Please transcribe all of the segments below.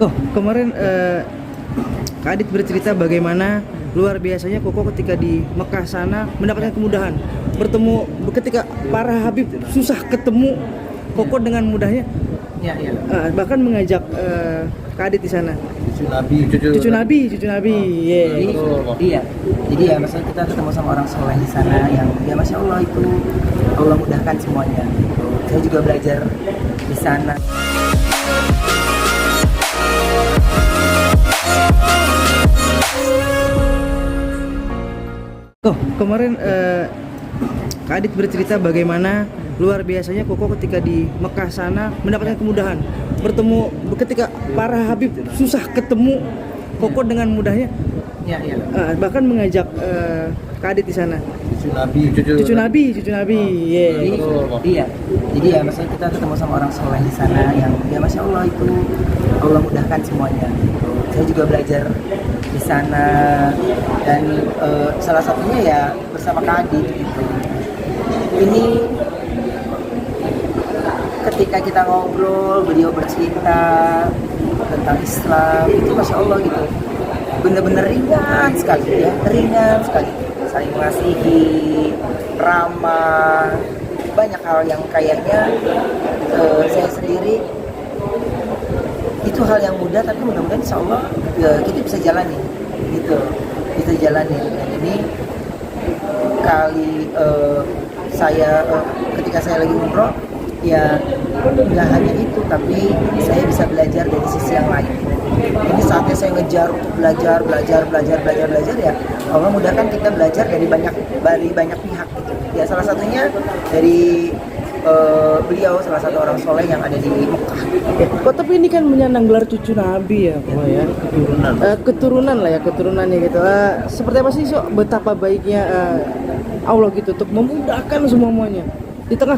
Kemarin Kak Adit bercerita bagaimana luar biasanya Koko ketika di Mekah sana mendapatkan kemudahan. Bertemu ketika para Habib susah ketemu, Koko dengan mudahnya bahkan mengajak Kak Adit di sana. Cucu Nabi. Yeah. Jadi ya maksudnya kita ketemu sama orang soleh di sana yang ya masya Allah itu Allah mudahkan semuanya. Gitu. Saya juga belajar di sana. Kemarin Kak Adit bercerita bagaimana luar biasanya Koko ketika di Mekah sana mendapatkan kemudahan. Bertemu ketika para Habib susah ketemu, Koko dengan mudahnya bahkan mengajak Kak Adit di sana. Cucu Nabi. Yeah. Jadi ya maksudnya kita ketemu sama orang soleh di sana yang ya masya Allah itu Allah mudahkan semuanya. Gitu. Saya juga belajar di sana dan salah satunya ya bersama Kak Adit gitu. Ini ketika kita ngobrol, beliau bercerita tentang Islam itu masya Allah gitu, bener-bener ringan sekali, saling mengasihi, ramah, banyak hal yang kayaknya saya sendiri itu hal yang mudah tapi mudah-mudahan insya Allah kita bisa jalani gitu, dan ini kali saya ketika saya lagi umroh ya nggak hanya itu tapi saya bisa belajar dari sisi yang lain. Ini saatnya saya ngejar untuk belajar ya Allah mudahkan kita belajar dari banyak pihak gitu. Ya salah satunya dari beliau salah satu orang soleh yang ada di Mekah. Tapi ini kan menyandang gelar cucu Nabi ya, Koko ya. Keturunannya gitu. Seperti apa sih betapa baiknya Allah gitu untuk memudahkan semuanya. Di tengah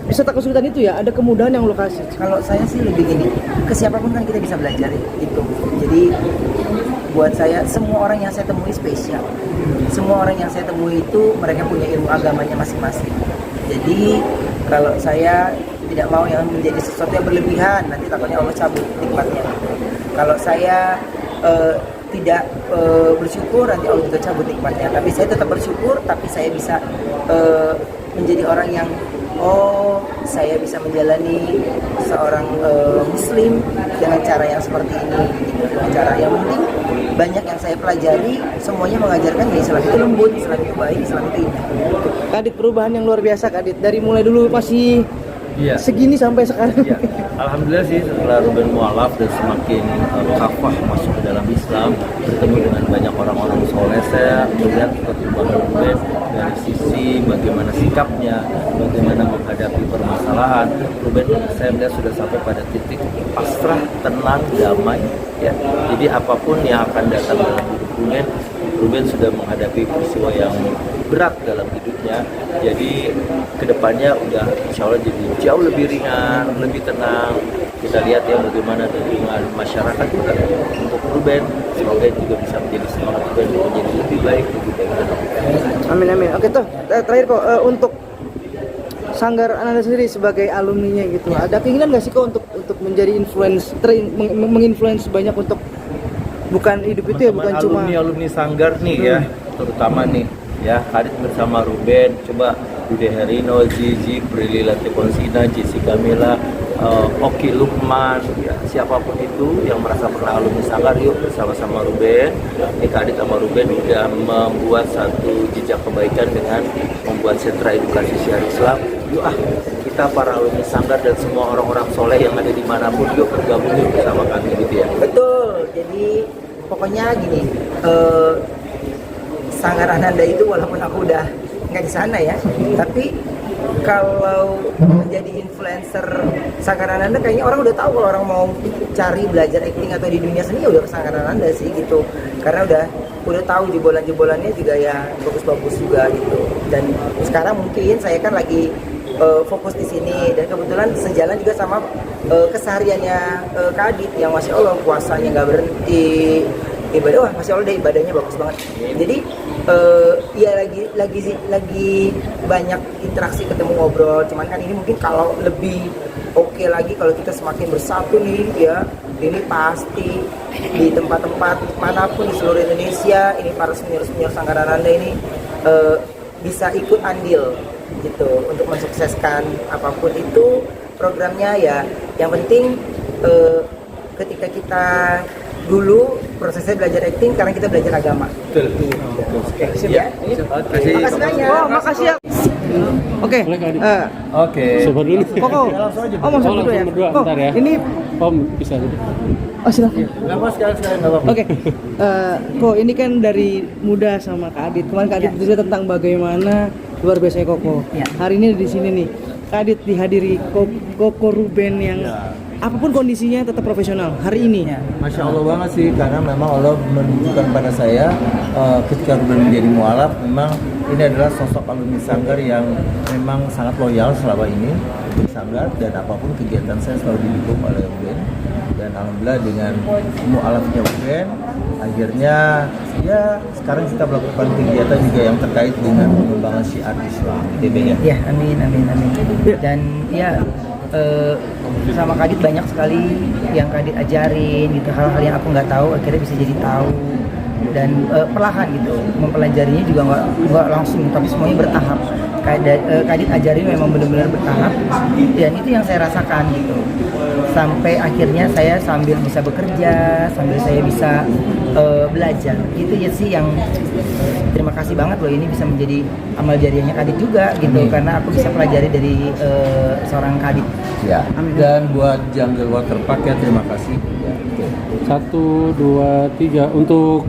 beserta kesulitan itu ya ada kemudahan yang Allah kasih. Kalau saya sih lebih gini, ke siapapun kan kita bisa belajar itu. Jadi buat saya semua orang yang saya temui spesial. Semua orang yang saya temui itu mereka punya ilmu agamanya masing-masing. Jadi kalau saya tidak mau yang menjadi sesuatu yang berlebihan, nanti takutnya Allah cabut nikmatnya. Kalau saya tidak bersyukur, nanti Allah juga cabut nikmatnya. Tapi saya tetap bersyukur, tapi saya bisa menjadi orang yang saya bisa menjalani seorang muslim dengan cara yang seperti ini gitu. Dengan cara yang penting banyak yang saya pelajari, semuanya mengajarkan ya Islam itu lembut, Islam itu baik, Islam itu indah. Kak Adit, perubahan yang luar biasa Kak Adit, dari mulai dulu masih segini sampai sekarang. Alhamdulillah sih setelah Ruben mualaf dan semakin kafah masuk ke dalam Islam, bertemu dengan banyak orang-orang soleh, saya melihat perkembangan Ruben dari sisi bagaimana sikapnya, bagaimana menghadapi permasalahan. Ruben saya melihat sudah sampai pada titik pasrah, tenang, damai ya. Jadi apapun yang akan datang dalam hidup Ruben sudah menghadapi peristiwa yang berat dalam hidupnya, jadi kedepannya udah insya Allah jadi jauh lebih ringan, lebih tenang. Kita lihat ya bagaimana dukungan masyarakat juga untuk Ruben, semoga juga bisa menjadi semangat Ruben menjadi lebih baik. Amin. Oke terakhir kok untuk Sanggar Ananda sendiri sebagai alumninya gitu, ada keinginan nggak sih kok untuk menjadi menginfluence banyak untuk bukan hidup itu ya, bukan cuma alumni Sanggar nih ya, terutama nih ya Adit bersama Ruben, coba Dude Herino, Zizi, Prilly Latifonsina, Jessica Mila, Oki Lukman, ya, siapapun itu yang merasa pernah alumni Sanggar, yuk bersama-sama Ruben. Ini Adit sama Ruben sudah membuat satu jejak kebaikan dengan membuat sentra edukasi syiar Islam. Yuk kita para alumni Sanggar dan semua orang-orang soleh yang ada dimanapun, yuk bergabung yuk bersama kami gitu ya. Betul, jadi pokoknya gini, Sanggar Ananda itu walaupun aku udah nggak di sana ya, tapi kalau menjadi influencer Sanggar Ananda kayaknya orang udah tahu kalau orang mau cari belajar acting atau di dunia seni ya udah ke Sanggar Ananda sih gitu, karena udah tahu jebolan-jebolannya juga ya bagus-bagus juga gitu. Dan sekarang mungkin saya kan lagi fokus di sini dan kebetulan sejalan juga sama kesehariannya Kak Adit yang masya Allah puasanya nggak berhenti, ibadah masya Allah deh, ibadahnya bagus banget. Jadi ya lagi banyak interaksi, ketemu, ngobrol. Cuman kan ini mungkin kalau lebih oke lagi kalau kita semakin bersatu nih ya, ini pasti di tempat-tempat manapun di seluruh Indonesia ini para senior-senior Sanggarananda ini bisa ikut andil gitu untuk mensukseskan apapun itu programnya ya. Yang penting ketika kita dulu prosesnya belajar acting, karena kita belajar agama. Oke, siap ya. Makasih banyak. Oh, makasih ya. Oke. Oke. Sabar dulu. Koko. Oh, mau sama dulu ya. berdua, Kok, bentar ya. ini Om bisa dulu. oh silakan. Nggak apa sekali-sekali nggak apa-apa. Oke, Kok ini kan dari muda sama Kak Adit. Kemarin Kak Adit bercerita tentang bagaimana luar biasanya Koko. Ya. Hari ini di sini nih, Kak Adit dihadiri Koko Ruben yang apapun kondisinya tetap profesional. Hari ini. Ya. Masya Allah banget sih, karena memang Allah menunjukkan pada saya ketika Ruben menjadi mualaf, memang ini adalah sosok alumni Sanggar yang memang sangat loyal selama ini untuk Sanggar, dan apapun kegiatan saya selalu didukung oleh Ruben. Dan alhamdulillah dengan mualafnya Ruben, akhirnya ya sekarang kita melakukan kegiatan juga yang terkait dengan pengembangan syiar Islam, gitu ya. Ya, amin. Dan ya sama Kadit banyak sekali yang Kadit ajarin gitu, hal-hal yang aku nggak tahu akhirnya bisa jadi tahu, dan perlahan gitu mempelajarinya juga nggak langsung, tapi semuanya bertahap. Kadit ajarin memang benar-benar bertahap, dan itu yang saya rasakan gitu, sampai akhirnya saya sambil bisa bekerja, sambil saya bisa belajar. Itu ya sih yang terima kasih banget loh, ini bisa menjadi amal jariahnya Kadit juga gitu. Karena aku bisa pelajari dari seorang Kadit. Ya. Dan buat Jungle Water Park ya, terima kasih. Ya. 1, 2, 3 untuk